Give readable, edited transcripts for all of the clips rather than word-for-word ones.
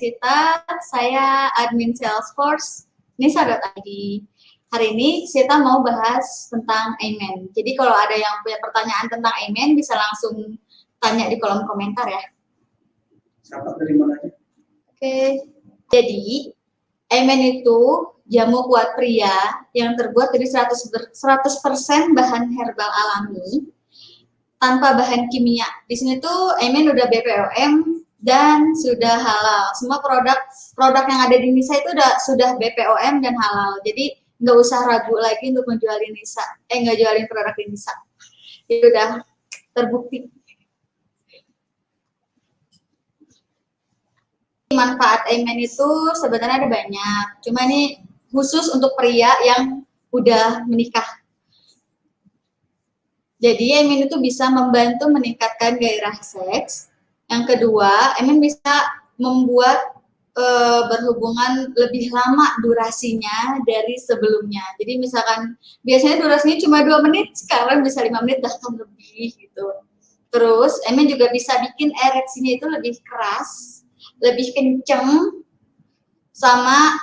Sita, saya admin Salesforce Nisa.id. Hari ini Sita mau bahas tentang Amen. Jadi kalau ada yang punya pertanyaan tentang Amen bisa langsung tanya di kolom komentar ya. Siapa dari mananya? Oke, jadi Amen itu jamu kuat pria yang terbuat dari 100% bahan herbal alami tanpa bahan kimia. Di sini tuh Amen udah BPOM dan sudah halal. Semua produk yang ada di Nisa itu sudah BPOM dan halal. Jadi nggak usah ragu lagi untuk menjualin Nisa. Nggak jualin produk di Nisa. Itu udah terbukti. Manfaat Amen itu sebenarnya ada banyak. Cuma ini khusus untuk pria yang udah menikah. Jadi Amen itu bisa membantu meningkatkan gairah seks. Yang kedua, Amen bisa membuat berhubungan lebih lama durasinya dari sebelumnya. Jadi misalkan biasanya durasinya cuma 2 menit, sekarang bisa 5 menit bahkan lebih gitu. Terus Amen juga bisa bikin ereksinya itu lebih keras, lebih kenceng, sama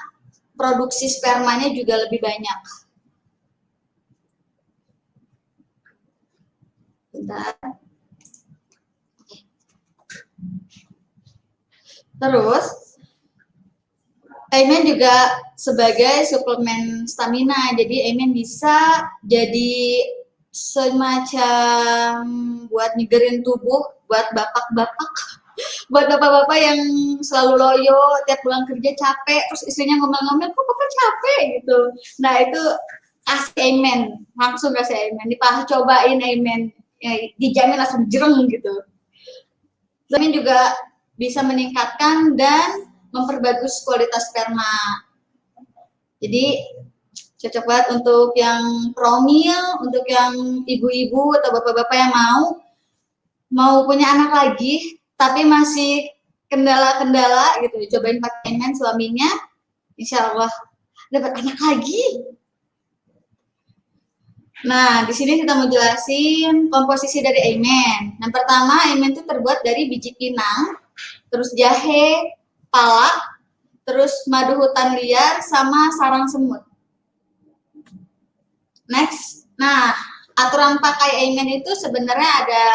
produksi spermanya juga lebih banyak. Bentar. Terus, Amen juga sebagai suplemen stamina. Jadi Amen bisa jadi semacam buat nyegerin tubuh buat bapak-bapak. Buat bapak-bapak yang selalu loyo, tiap pulang kerja capek, terus istrinya ngomel-ngomel, kok bapak capek gitu. Nah itu kasih Amen, langsung kasih Amen. Cobain Amen, ya, dijamin langsung jereng gitu. Amen juga bisa meningkatkan dan memperbagus kualitas sperma. Jadi cocok banget untuk yang promil, untuk yang ibu-ibu atau bapak-bapak yang mau punya anak lagi, tapi masih kendala-kendala gitu. Cobain pakai Amen suaminya, insya Allah dapat anak lagi. Nah, di sini kita mau jelasin komposisi dari Amen. Yang pertama, Amen itu terbuat dari biji pinang, terus jahe, pala, terus madu hutan liar, sama sarang semut. Next, nah aturan pakai Amen itu sebenarnya ada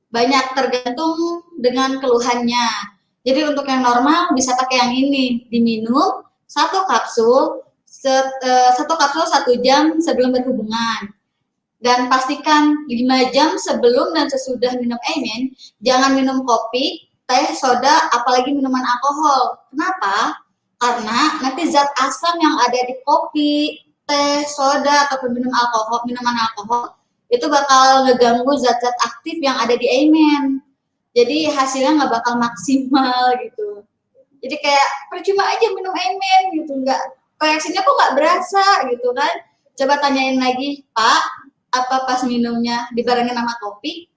banyak tergantung dengan keluhannya. Jadi untuk yang normal bisa pakai yang ini, diminum satu kapsul 1 jam sebelum berhubungan. Dan pastikan 5 jam sebelum dan sesudah minum Amen, jangan minum kopi, teh, soda, apalagi minuman alkohol. Kenapa? Karena nanti zat asam yang ada di kopi, teh, soda, ataupun minuman alkohol, itu bakal ngeganggu zat-zat aktif yang ada di Amen. Jadi hasilnya nggak bakal maksimal gitu. Jadi kayak percuma aja minum Amen gitu, reaksinya kok nggak berasa gitu kan. Coba tanyain lagi, Pak, apa pas minumnya dibarengin sama kopi?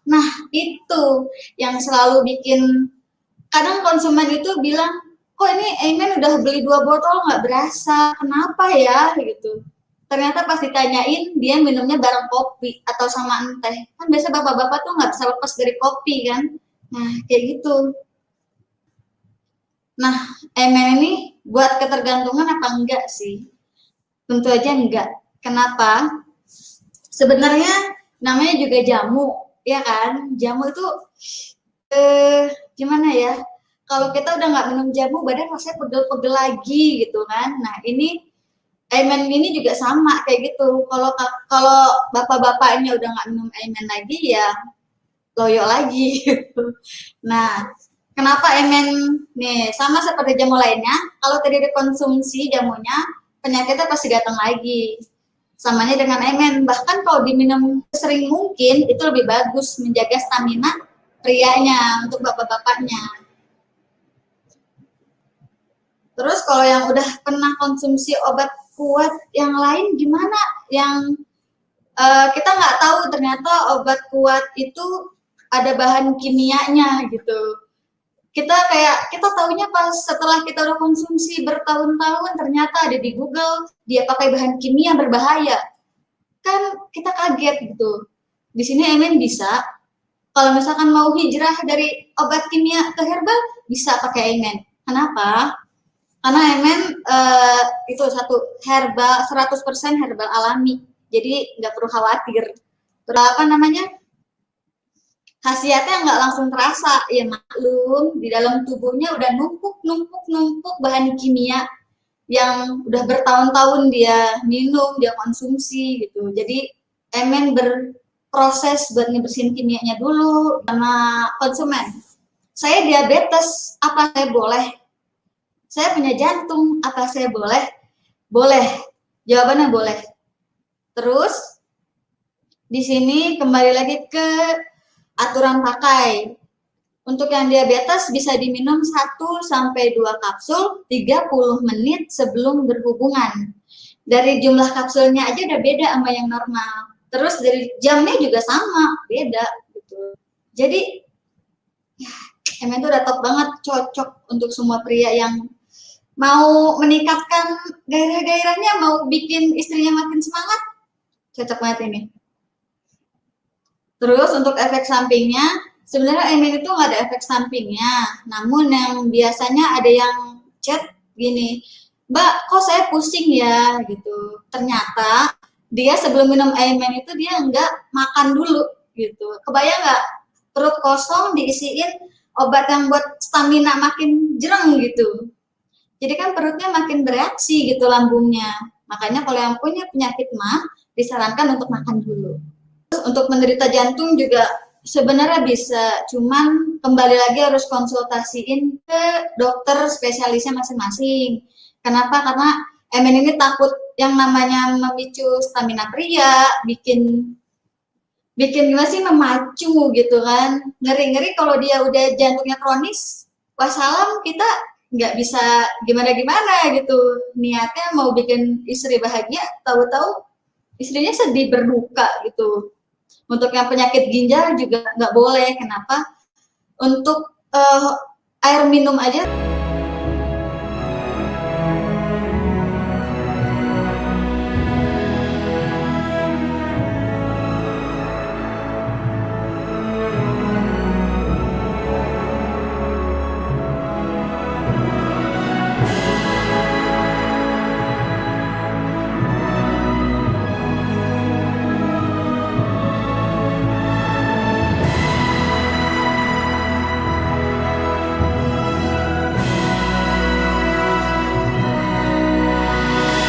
Nah itu yang selalu bikin, kadang konsumen itu bilang, kok ini Amen udah beli 2 botol nggak berasa, kenapa ya gitu. Ternyata pas ditanyain dia minumnya bareng kopi atau sama teh. Kan biasa bapak-bapak tuh nggak bisa lepas dari kopi kan. Nah kayak gitu. Nah Amen ini buat ketergantungan apa enggak sih? Tentu aja enggak. Kenapa? Sebenarnya namanya juga jamu, ya kan? Jamu itu gimana ya? Kalau kita udah nggak minum jamu, badan rasanya pegel-pegel lagi gitu kan. Nah ini Amen ini juga sama kayak gitu. Kalau bapak-bapaknya udah nggak minum Amen lagi ya loyo lagi gitu. Nah, kenapa Amen nih sama seperti jamu lainnya, kalau tidak dikonsumsi jamunya, penyakitnya pasti datang lagi. Samanya dengan Amen, bahkan kalau diminum sering mungkin itu lebih bagus menjaga stamina prianya untuk bapak-bapaknya. Terus kalau yang udah pernah konsumsi obat kuat yang lain gimana? Yang kita nggak tahu ternyata obat kuat itu ada bahan kimianya gitu. Kita taunya pas setelah kita udah konsumsi bertahun-tahun, ternyata ada di Google dia pakai bahan kimia berbahaya. Kan kita kaget gitu. Di sini Amen bisa, Kalau misalkan mau hijrah dari obat kimia ke herbal, bisa pakai Aimen. Kenapa? Karena Aimen itu satu herbal, 100% herbal alami. Jadi nggak perlu khawatir. Terus apa namanya? Khasiatnya nggak langsung terasa. Ya maklum, di dalam tubuhnya udah numpuk bahan kimia yang udah bertahun-tahun dia minum, dia konsumsi gitu. Jadi Aimen berproses buat ngebersihin kimianya dulu sama konsumen. Saya diabetes, apa saya boleh? Saya punya jantung, apa saya boleh? Boleh. Jawabannya boleh. Terus di sini kembali lagi ke aturan pakai. Untuk yang diabetes bisa diminum 1-2 kapsul 30 menit sebelum berhubungan. Dari jumlah kapsulnya aja udah beda sama yang normal. Terus dari jamnya juga sama, beda gitu. Jadi ya, Aimen itu udah top banget, cocok untuk semua pria yang mau meningkatkan gairah-gairahnya, mau bikin istrinya makin semangat, cocok banget ini. Terus untuk efek sampingnya, sebenarnya Aimen itu nggak ada efek sampingnya, namun yang biasanya ada yang chat gini, Mbak, kok saya pusing ya gitu. Ternyata dia sebelum minum Aimen itu dia nggak makan dulu gitu. Kebayang nggak, perut kosong diisiin obat yang buat stamina makin jereng gitu. Jadi kan perutnya makin bereaksi gitu lambungnya. Makanya kalau yang punya penyakit mah disarankan untuk makan dulu. Terus untuk menderita jantung juga sebenarnya bisa, cuman kembali lagi harus konsultasiin ke dokter spesialisnya masing-masing. Kenapa? Karena Aimen ini takut yang namanya memicu stamina pria, bikin gimana sih, memacu gitu kan. Ngeri-ngeri kalau dia udah jantungnya kronis, wassalam kita nggak bisa gimana-gimana gitu. Niatnya mau bikin istri bahagia, tahu-tahu istrinya sedih berduka gitu. Untuk yang penyakit ginjal juga nggak boleh. Kenapa? Untuk air minum aja